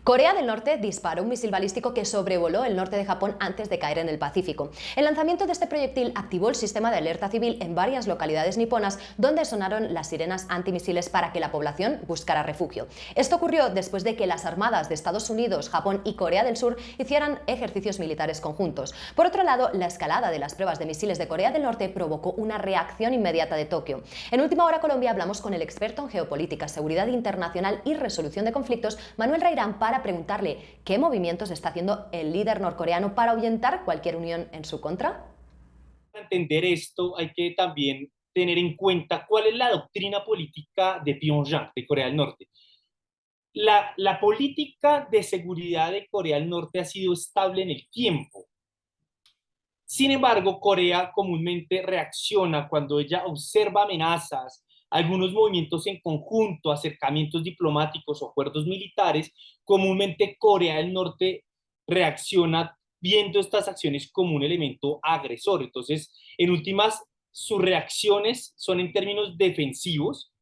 Corea del Norte disparó un misil balístico que sobrevoló el norte de Japón antes de caer en el Pacífico. El lanzamiento de este proyectil activó el sistema de alerta civil en varias localidades niponas, donde sonaron las sirenas antimisiles para que la población buscara refugio. Esto ocurrió después de que las armadas de Estados Unidos, Japón y Corea del Sur hicieran ejercicios militares conjuntos. Por otro lado, la escalada de las pruebas de misiles de Corea del Norte provocó una reacción inmediata de Tokio. En Última Hora Colombia hablamos con el experto en geopolítica, seguridad internacional y resolución de conflictos, Manuel Reirán, para preguntarle qué movimientos está haciendo el líder norcoreano para ahuyentar cualquier unión en su contra. Para entender esto, hay que también tener en cuenta cuál es la doctrina política de Pyongyang, de Corea del Norte. La política de seguridad de Corea del Norte ha sido estable en el tiempo. Sin embargo, Corea comúnmente reacciona cuando ella observa amenazas, algunos movimientos en conjunto, acercamientos diplomáticos o acuerdos militares. Comúnmente Corea del Norte reacciona viendo estas acciones como un elemento agresor. Entonces, en últimas, sus reacciones son en términos defensivos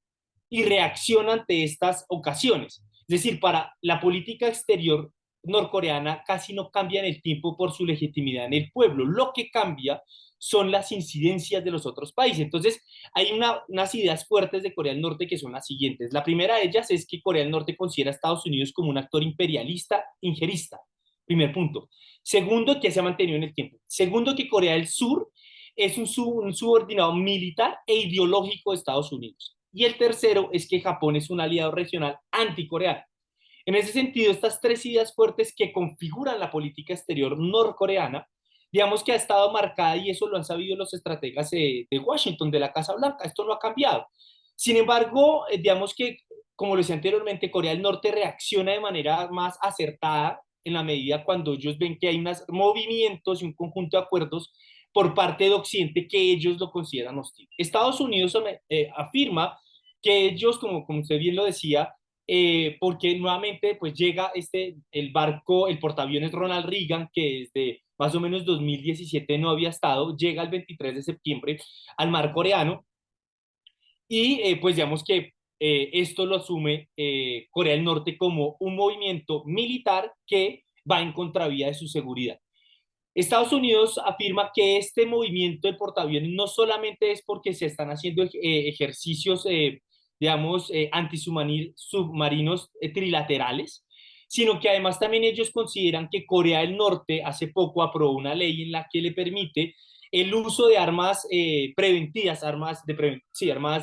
y reacciona ante estas ocasiones. Es decir, para la política exterior norcoreana casi no cambia en el tiempo por su legitimidad en el pueblo. Lo que cambia son las incidencias de los otros países. Entonces, hay unas ideas fuertes de Corea del Norte que son las siguientes. La primera de ellas es que Corea del Norte considera a Estados Unidos como un actor imperialista, injerista. Primer punto. Segundo, que se ha mantenido en el tiempo. Segundo, que Corea del Sur es un subordinado militar e ideológico de Estados Unidos. Y el tercero es que Japón es un aliado regional anticoreano. En ese sentido, estas tres ideas fuertes que configuran la política exterior norcoreana, digamos que ha estado marcada, y eso lo han sabido los estrategas de Washington, de la Casa Blanca. Esto no ha cambiado. Sin embargo, digamos que, como lo decía anteriormente, Corea del Norte reacciona de manera más acertada en la medida cuando ellos ven que hay unos movimientos y un conjunto de acuerdos por parte de Occidente que ellos lo consideran hostil. Estados Unidos afirma que ellos, como usted bien lo decía, porque nuevamente pues llega el barco, el portaaviones Ronald Reagan, que desde más o menos 2017 no había estado, llega el 23 de septiembre al mar coreano, y pues digamos que esto lo asume Corea del Norte como un movimiento militar que va en contravía de su seguridad. Estados Unidos afirma que este movimiento de portaaviones no solamente es porque se están haciendo ejercicios, digamos, antisubmarinos trilaterales, sino que además también ellos consideran que Corea del Norte hace poco aprobó una ley en la que le permite el uso de armas preventivas, armas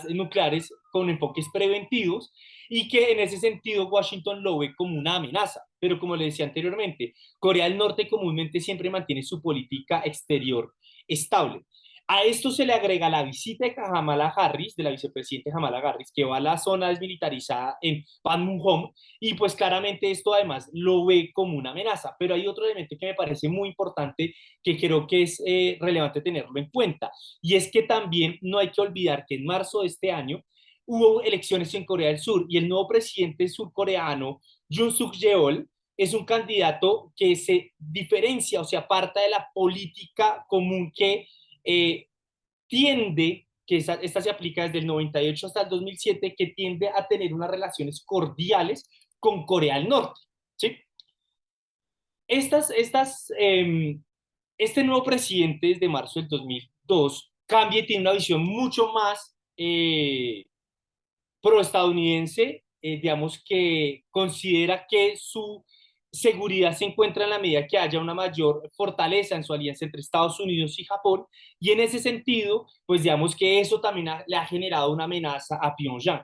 nucleares con enfoques preventivos, y que en ese sentido Washington lo ve como una amenaza. Pero como le decía anteriormente, Corea del Norte comúnmente siempre mantiene su política exterior estable. A esto se le agrega la visita de Kamala Harris, de la vicepresidenta Kamala Harris, que va a la zona desmilitarizada en Panmunjom, y pues claramente esto además lo ve como una amenaza. Pero hay otro elemento que me parece muy importante, que creo que es relevante tenerlo en cuenta, y es que también no hay que olvidar que en marzo de este año hubo elecciones en Corea del Sur, y el nuevo presidente surcoreano, Yoon Suk Yeol, es un candidato que se diferencia o se aparta de la política común que eh, tiende, que esta se aplica desde el 98 hasta el 2007, que tiende a tener unas relaciones cordiales con Corea del Norte. ¿Sí? Este nuevo presidente desde marzo del 2002 cambia y tiene una visión mucho más proestadounidense, digamos que considera que su seguridad se encuentra en la medida que haya una mayor fortaleza en su alianza entre Estados Unidos y Japón, y en ese sentido, pues digamos que eso también le ha generado una amenaza a Pyongyang.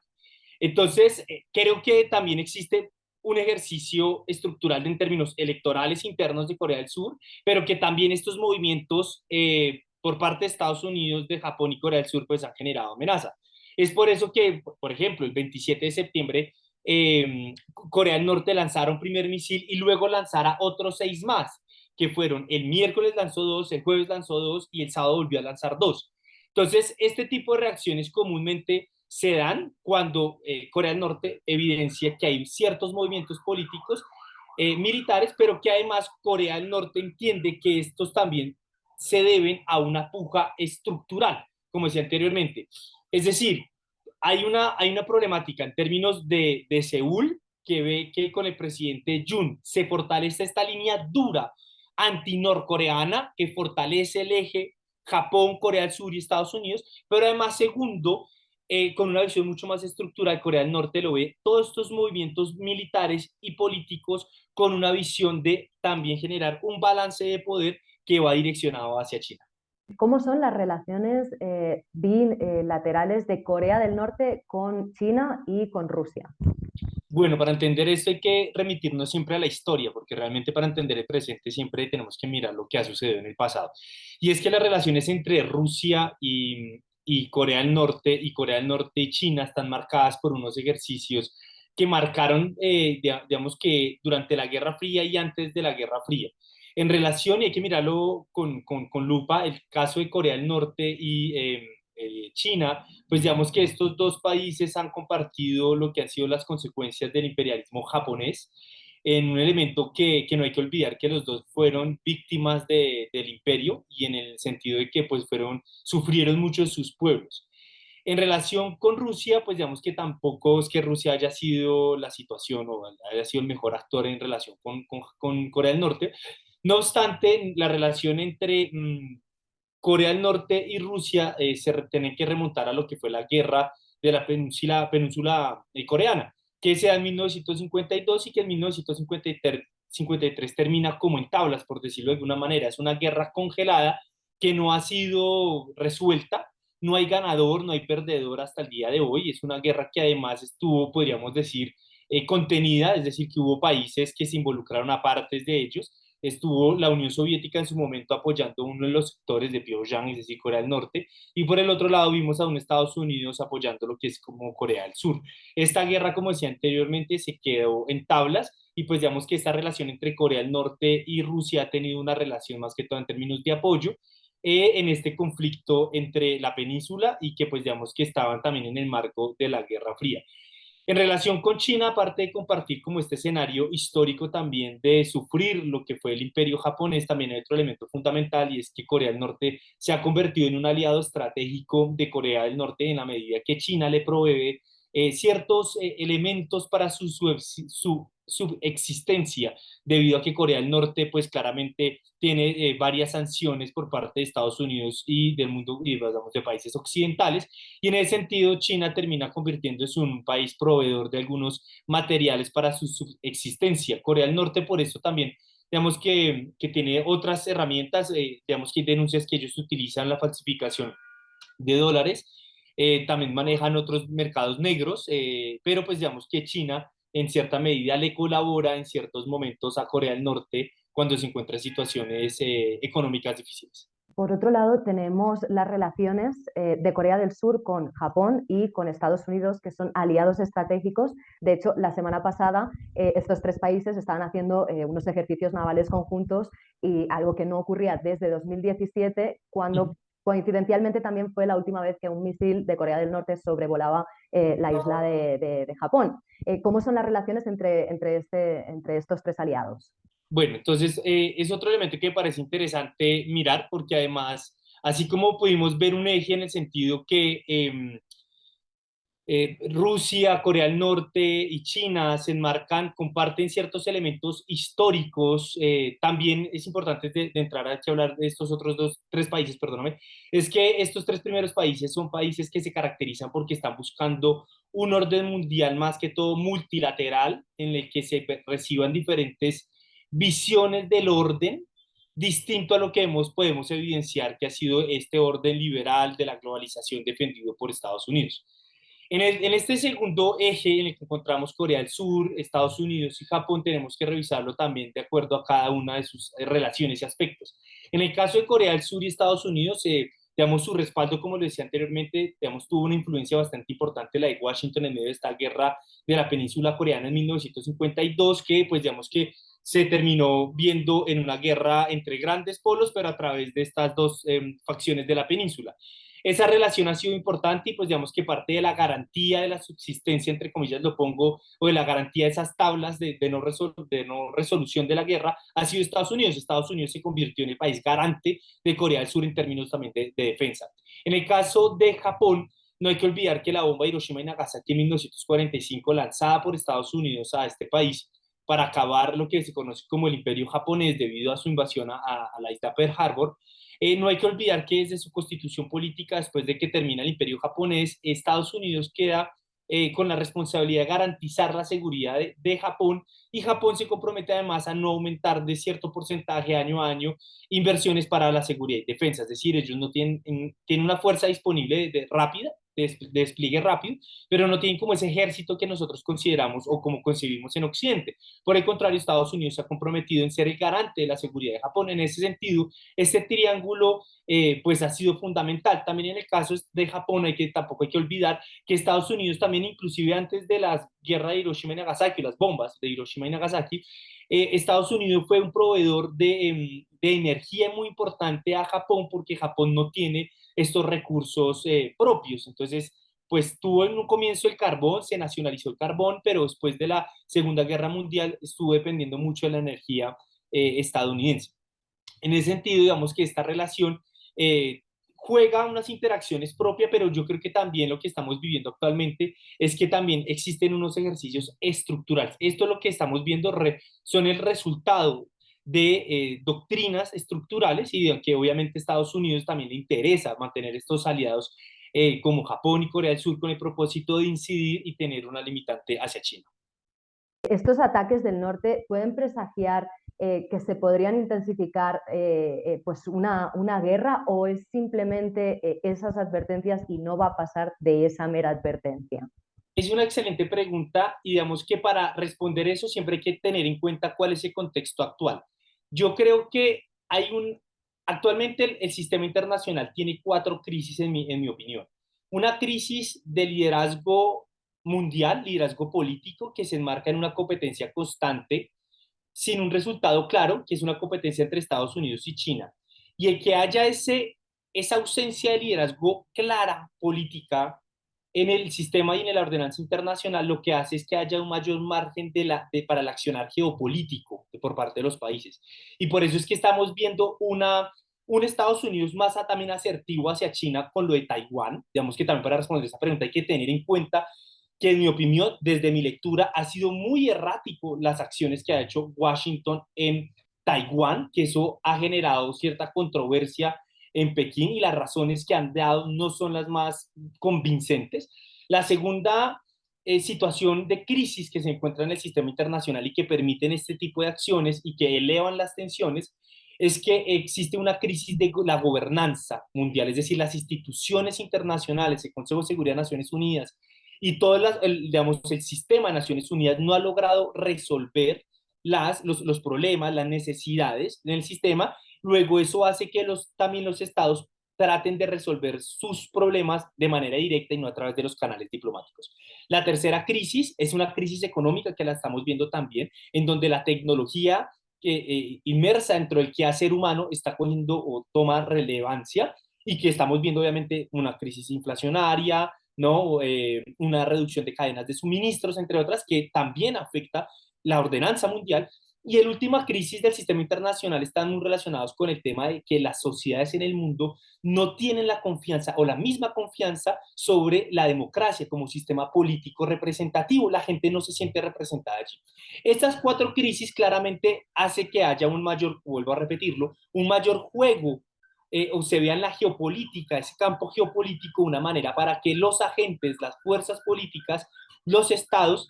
Entonces, creo que también existe un ejercicio estructural en términos electorales internos de Corea del Sur, pero que también estos movimientos por parte de Estados Unidos, de Japón y Corea del Sur, pues han generado amenaza. Es por eso que, por ejemplo, el 27 de septiembre, Corea del Norte lanzara un primer misil y luego lanzara otros 6 más, que fueron el miércoles lanzó 2, el jueves lanzó 2 y el sábado volvió a lanzar 2. Entonces, este tipo de reacciones comúnmente se dan cuando Corea del Norte evidencia que hay ciertos movimientos políticos militares, pero que además Corea del Norte entiende que estos también se deben a una puja estructural, como decía anteriormente. Es decir, hay una problemática en términos de Seúl, que ve que con el presidente Jun se fortalece esta línea dura anti-norcoreana que fortalece el eje Japón, Corea del Sur y Estados Unidos, pero además segundo, con una visión mucho más estructurada, Corea del Norte lo ve todos estos movimientos militares y políticos con una visión de también generar un balance de poder que va direccionado hacia China. ¿Cómo son las relaciones bilaterales de Corea del Norte con China y con Rusia? Bueno, para entender esto hay que remitirnos siempre a la historia, porque realmente para entender el presente siempre tenemos que mirar lo que ha sucedido en el pasado. Y es que las relaciones entre Rusia y Corea del Norte y Corea del Norte y China están marcadas por unos ejercicios que marcaron, digamos que durante la Guerra Fría y antes de la Guerra Fría. En relación, y hay que mirarlo con lupa, el caso de Corea del Norte y China, pues digamos que estos dos países han compartido lo que han sido las consecuencias del imperialismo japonés, en un elemento que no hay que olvidar que los dos fueron víctimas del imperio y en el sentido de que pues sufrieron mucho sus pueblos. En relación con Rusia, pues digamos que tampoco es que Rusia haya sido la situación o haya sido el mejor actor en relación con Corea del Norte. No obstante, la relación entre Corea del Norte y Rusia tienen que remontar a lo que fue la guerra de la península coreana, que se da en 1952 y que en 1953 termina como en tablas, por decirlo de alguna manera. Es una guerra congelada que no ha sido resuelta, no hay ganador, no hay perdedor hasta el día de hoy. Es una guerra que además estuvo, podríamos decir, contenida, es decir, que hubo países que se involucraron a partes de ellos. Estuvo la Unión Soviética en su momento apoyando uno de los sectores de Pyongyang, es decir, Corea del Norte, y por el otro lado vimos a un Estados Unidos apoyando lo que es como Corea del Sur. Esta guerra, como decía anteriormente, se quedó en tablas y pues digamos que esta relación entre Corea del Norte y Rusia ha tenido una relación más que todo en términos de apoyo en este conflicto entre la península y que pues digamos que estaban también en el marco de la Guerra Fría. En relación con China, aparte de compartir como este escenario histórico también de sufrir lo que fue el imperio japonés, también hay otro elemento fundamental y es que Corea del Norte se ha convertido en un aliado estratégico de Corea del Norte en la medida que China le provee ciertos elementos para su subexistencia, debido a que Corea del Norte pues claramente tiene varias sanciones por parte de Estados Unidos y del mundo, y, digamos, de países occidentales, y en ese sentido China termina convirtiéndose en un país proveedor de algunos materiales para su subexistencia. Corea del Norte por eso también digamos que tiene otras herramientas, digamos que hay denuncias que ellos utilizan la falsificación de dólares, también manejan otros mercados negros, pero pues digamos que China en cierta medida le colabora en ciertos momentos a Corea del Norte cuando se encuentra en situaciones económicas difíciles. Por otro lado, tenemos las relaciones de Corea del Sur con Japón y con Estados Unidos, que son aliados estratégicos. De hecho, la semana pasada estos tres países estaban haciendo unos ejercicios navales conjuntos y algo que no ocurría desde 2017, cuando coincidencialmente también fue la última vez que un misil de Corea del Norte sobrevolaba la isla de Japón. ¿Cómo son las relaciones entre estos tres aliados? Bueno, entonces es otro elemento que me parece interesante mirar porque además, así como pudimos ver un eje en el sentido que Rusia, Corea del Norte y China se enmarcan, comparten ciertos elementos históricos. También es importante de entrar aquí a hablar de estos otros tres países, perdóname, es que estos tres primeros países son países que se caracterizan porque están buscando un orden mundial más que todo multilateral en el que se reciban diferentes visiones del orden distinto a lo que podemos evidenciar que ha sido este orden liberal de la globalización defendido por Estados Unidos. En este segundo eje en el que encontramos Corea del Sur, Estados Unidos y Japón, tenemos que revisarlo también de acuerdo a cada una de sus relaciones y aspectos. En el caso de Corea del Sur y Estados Unidos, digamos, su respaldo, como lo decía anteriormente, digamos, tuvo una influencia bastante importante la de Washington en medio de esta guerra de la península coreana en 1952, que pues digamos que se terminó viendo en una guerra entre grandes polos, pero a través de estas dos facciones de la península. Esa relación ha sido importante y pues digamos que parte de la garantía de la subsistencia, entre comillas lo pongo, o de la garantía de esas tablas de no resolución de la guerra ha sido Estados Unidos. Estados Unidos se convirtió en el país garante de Corea del Sur en términos también de defensa. En el caso de Japón, No hay que olvidar que la bomba de Hiroshima y Nagasaki en 1945, lanzada por Estados Unidos a este país para acabar lo que se conoce como el Imperio japonés debido a su invasión a la isla Pearl Harbor, no hay que olvidar que desde su constitución política, después de que termina el Imperio japonés, Estados Unidos queda con la responsabilidad de garantizar la seguridad de Japón, y Japón se compromete además a no aumentar de cierto porcentaje año a año inversiones para la seguridad y defensa. Es decir, ellos no tienen una fuerza disponible rápida, de despliegue rápido, pero no tienen como ese ejército que nosotros consideramos o como concebimos en Occidente. Por el contrario, Estados Unidos se ha comprometido en ser el garante de la seguridad de Japón. En ese sentido, este triángulo pues ha sido fundamental. También en el caso de Japón tampoco hay que olvidar que Estados Unidos también, inclusive antes de la guerra de Hiroshima y Nagasaki, las bombas de Hiroshima y Nagasaki, Estados Unidos fue un proveedor de energía muy importante a Japón, porque Japón no tiene estos recursos propios. Entonces, pues tuvo en un comienzo el carbón, se nacionalizó el carbón, pero después de la Segunda Guerra Mundial estuvo dependiendo mucho de la energía estadounidense. En ese sentido, digamos que esta relación eh, juega unas interacciones propias, pero yo creo que también lo que estamos viviendo actualmente es que también existen unos ejercicios estructurales. Esto es lo que estamos viendo, son el resultado de doctrinas estructurales, y de que obviamente a Estados Unidos también le interesa mantener estos aliados como Japón y Corea del Sur, con el propósito de incidir y tener una limitante hacia China. ¿Estos ataques del norte pueden presagiar que se podrían intensificar pues una guerra, o es simplemente esas advertencias y no va a pasar de esa mera advertencia? Es una excelente pregunta, y digamos que para responder eso siempre hay que tener en cuenta cuál es el contexto actual. Yo creo que actualmente el sistema internacional tiene cuatro crisis en mi opinión. Una crisis de liderazgo mundial, liderazgo político, que se enmarca en una competencia constante sin un resultado claro, que es una competencia entre Estados Unidos y China. Y el que haya esa ausencia de liderazgo clara política en el sistema y en la ordenanza internacional, lo que hace es que haya un mayor margen para el accionar geopolítico por parte de los países. Y por eso es que estamos viendo un Estados Unidos más también asertivo hacia China con lo de Taiwán. Digamos que también, para responder esa pregunta, hay que tener en cuenta que, en mi opinión, desde mi lectura, ha sido muy errático las acciones que ha hecho Washington en Taiwán, que eso ha generado cierta controversia en Pekín, y las razones que han dado no son las más convincentes. La segunda situación de crisis que se encuentra en el sistema internacional y que permiten este tipo de acciones y que elevan las tensiones, es que existe una crisis de la gobernanza mundial, es decir, las instituciones internacionales, el Consejo de Seguridad de Naciones Unidas y todo digamos, el sistema de Naciones Unidas no ha logrado resolver los problemas, las necesidades en el sistema. Luego eso hace que también los estados traten de resolver sus problemas de manera directa y no a través de los canales diplomáticos. La tercera crisis es una crisis económica, que la estamos viendo también, en donde la tecnología inmersa dentro del quehacer humano está cogiendo o toma relevancia, y que estamos viendo obviamente una crisis inflacionaria, ¿no? Una reducción de cadenas de suministros, entre otras, que también afecta la ordenanza mundial. Y la última crisis del sistema internacional están muy relacionados con el tema de que las sociedades en el mundo no tienen la confianza o la misma confianza sobre la democracia como sistema político representativo. La gente no se siente representada allí. Estas cuatro crisis claramente hace que haya un mayor, vuelvo a repetirlo, un mayor juego, o se vea en la geopolítica, ese campo geopolítico, una manera para que los agentes, las fuerzas políticas, los estados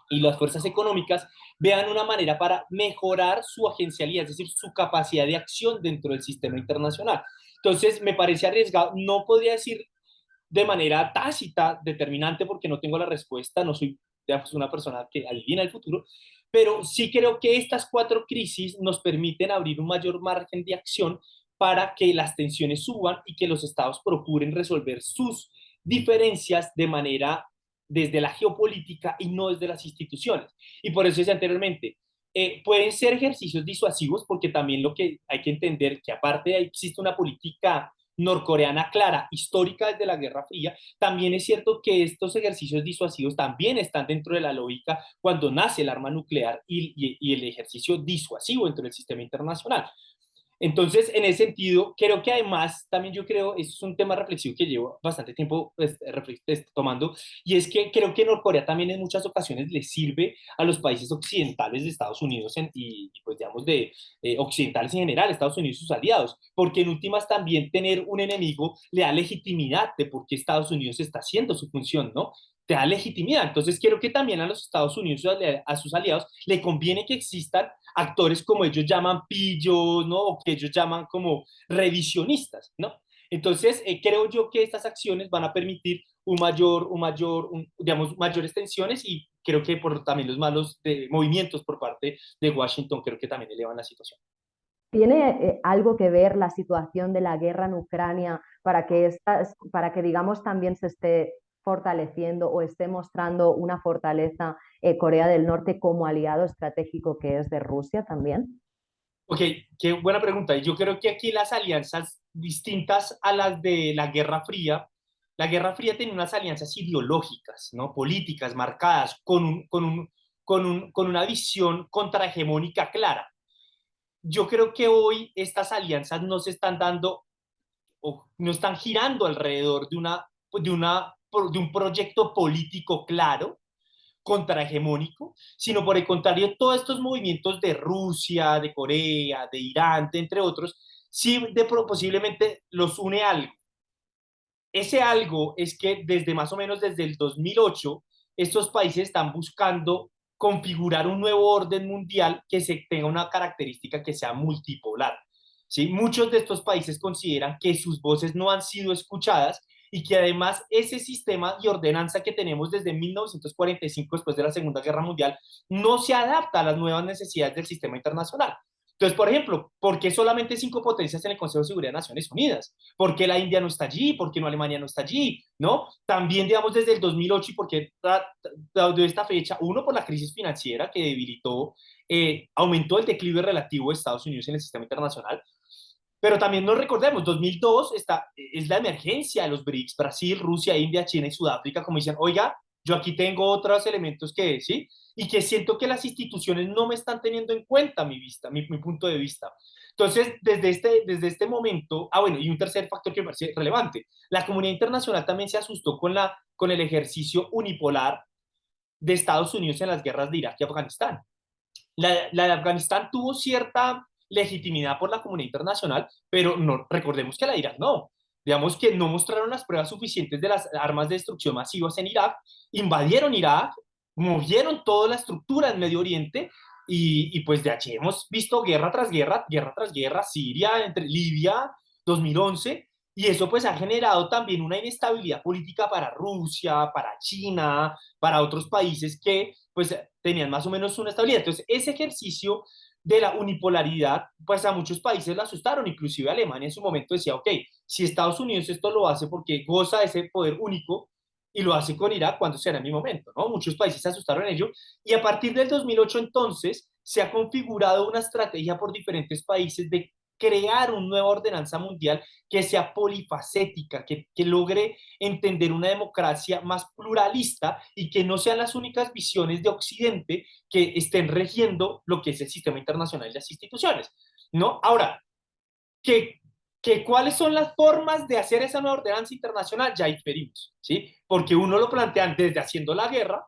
y las fuerzas económicas vean una manera para mejorar su agencialidad, es decir, su capacidad de acción dentro del sistema internacional. Entonces, me parece arriesgado, no podría decir de manera tácita, determinante, porque no tengo la respuesta, no soy, digamos, una persona que adivina el futuro, pero sí creo que estas cuatro crisis nos permiten abrir un mayor margen de acción para que las tensiones suban y que los estados procuren resolver sus diferencias de manera desde la geopolítica y no desde las instituciones. Y por eso decía anteriormente, pueden ser ejercicios disuasivos, porque también lo que hay que entender que aparte de ahí existe una política norcoreana clara, histórica desde la Guerra Fría, también es cierto que estos ejercicios disuasivos también están dentro de la lógica cuando nace el arma nuclear y el ejercicio disuasivo dentro del sistema internacional. Entonces, en ese sentido, creo que además, también yo creo, esto es un tema reflexivo que llevo bastante tiempo tomando, y es que creo que Norcorea también en muchas ocasiones le sirve a los países occidentales de Estados Unidos pues digamos de occidentales en general, Estados Unidos y sus aliados, porque en últimas también tener un enemigo le da legitimidad de por qué Estados Unidos está haciendo su función, ¿no? Te da legitimidad. Entonces, creo que también a los Estados Unidos, a sus aliados, le conviene que existan actores como ellos llaman pillos, ¿no? O que ellos llaman como revisionistas, ¿no? Entonces, creo yo que estas acciones van a permitir digamos, mayores tensiones y creo que por también los malos movimientos por parte de Washington, creo que también elevan la situación. ¿Tiene algo que ver la situación de la guerra en Ucrania para que digamos, también se esté fortaleciendo o esté mostrando una fortaleza Corea del Norte como aliado estratégico que es de Rusia también? Ok, qué buena pregunta. Yo creo que aquí las alianzas distintas a las de la Guerra Fría tenía unas alianzas ideológicas, ¿no? Políticas marcadas con una visión contrahegemónica clara. Yo creo que hoy estas alianzas no se están dando o no están girando alrededor de un proyecto político claro, contrahegemónico, sino por el contrario, todos estos movimientos de Rusia, de Corea, de Irán, entre otros, sí posiblemente los une algo. Ese algo es que desde más o menos desde el 2008, estos países están buscando configurar un nuevo orden mundial que tenga una característica que sea multipolar. ¿Sí? Muchos de estos países consideran que sus voces no han sido escuchadas y que además ese sistema y ordenanza que tenemos desde 1945, después de la Segunda Guerra Mundial, no se adapta a las nuevas necesidades del sistema internacional. Entonces, por ejemplo, ¿por qué solamente 5 potencias en el Consejo de Seguridad de Naciones Unidas? ¿Por qué la India no está allí? ¿Por qué no Alemania no está allí? ¿No? También, digamos, desde el 2008, y por qué de esta fecha, uno, por la crisis financiera que debilitó, aumentó el declive relativo de Estados Unidos en el sistema internacional, pero también nos recordemos, 2002 es la emergencia de los BRICS, Brasil, Rusia, India, China y Sudáfrica, como dicen, oiga, yo aquí tengo otros elementos que, ¿sí? Y que siento que las instituciones no me están teniendo en cuenta mi punto de vista. Entonces, desde este momento, bueno, y un tercer factor que me parece relevante, la comunidad internacional también se asustó con el ejercicio unipolar de Estados Unidos en las guerras de Irak y Afganistán. La de Afganistán tuvo cierta legitimidad por la comunidad internacional, pero no, recordemos que la de Irak no. Digamos que no mostraron las pruebas suficientes de las armas de destrucción masivas en Irak, invadieron Irak, movieron toda la estructura en Medio Oriente pues de allí hemos visto guerra tras guerra, Siria, entre Libia, 2011, y eso pues ha generado también una inestabilidad política para Rusia, para China, para otros países que pues tenían más o menos una estabilidad. Entonces, ese ejercicio de la unipolaridad, pues a muchos países lo asustaron, inclusive Alemania en su momento decía, ok, si Estados Unidos esto lo hace porque goza de ese poder único y lo hace con Irak, ¿cuándo será mi momento? ¿No? Muchos países se asustaron en ello y a partir del 2008 entonces se ha configurado una estrategia por diferentes países de crear una nueva ordenanza mundial que sea polifacética, que logre entender una democracia más pluralista y que no sean las únicas visiones de Occidente que estén regiendo lo que es el sistema internacional y las instituciones, ¿no? Ahora, que, cuáles son las formas de hacer esa nueva ordenanza internacional, ya diferimos, ¿sí? Porque uno lo plantea desde haciendo la guerra,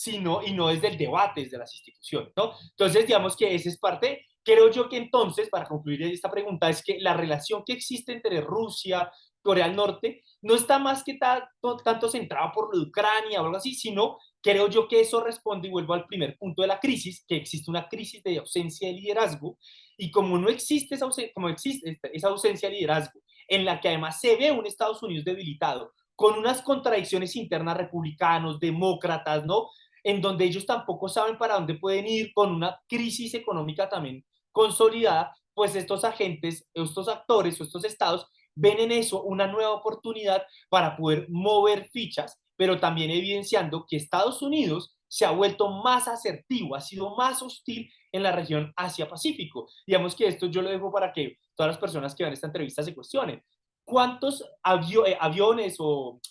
y no desde el debate, desde las instituciones, ¿no? Entonces, digamos que esa es parte, creo yo que entonces, para concluir esta pregunta, es que la relación que existe entre Rusia, Corea del Norte, no está más que tanto centrada por lo de Ucrania o algo así, sino creo yo que eso responde, y vuelvo al primer punto de la crisis, que existe una crisis de ausencia de liderazgo, y como no existe como existe esa ausencia de liderazgo, en la que además se ve un Estados Unidos debilitado, con unas contradicciones internas, republicanos, demócratas, ¿no? En donde ellos tampoco saben para dónde pueden ir, con una crisis económica también consolidada, pues estos agentes, estos actores o estos estados ven en eso una nueva oportunidad para poder mover fichas, pero también evidenciando que Estados Unidos se ha vuelto más asertivo, ha sido más hostil en la región Asia-Pacífico. Digamos que esto yo lo dejo para que todas las personas que vean esta entrevista se cuestionen. ¿Cuántos aviones o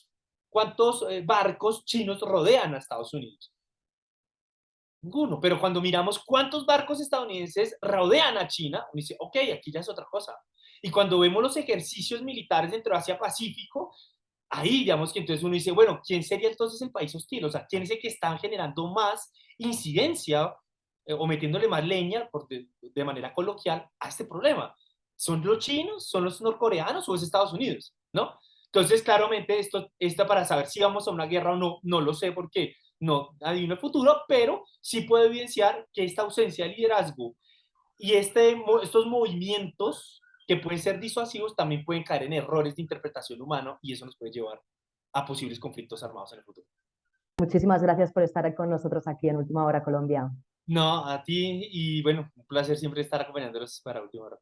cuántos barcos chinos rodean a Estados Unidos? Ninguno. Pero cuando miramos cuántos barcos estadounidenses rodean a China, uno dice, ok, aquí ya es otra cosa. Y cuando vemos los ejercicios militares dentro de Asia-Pacífico, ahí digamos que entonces uno dice, bueno, ¿quién sería entonces el país hostil? O sea, ¿quién es el que está generando más incidencia o metiéndole más leña, de manera coloquial, a este problema? ¿Son los chinos, son los norcoreanos o es Estados Unidos? ¿No? Entonces, claramente, esto para saber si vamos a una guerra o no, no lo sé porque no adivino el futuro, pero sí puedo evidenciar que esta ausencia de liderazgo y estos movimientos que pueden ser disuasivos también pueden caer en errores de interpretación humana y eso nos puede llevar a posibles conflictos armados en el futuro. Muchísimas gracias por estar con nosotros aquí en Última Hora Colombia. No, a ti y bueno, un placer siempre estar acompañándolos para Última Hora.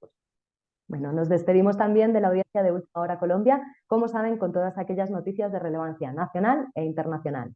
Bueno, nos despedimos también de la audiencia de Última Hora Colombia, como saben, con todas aquellas noticias de relevancia nacional e internacional.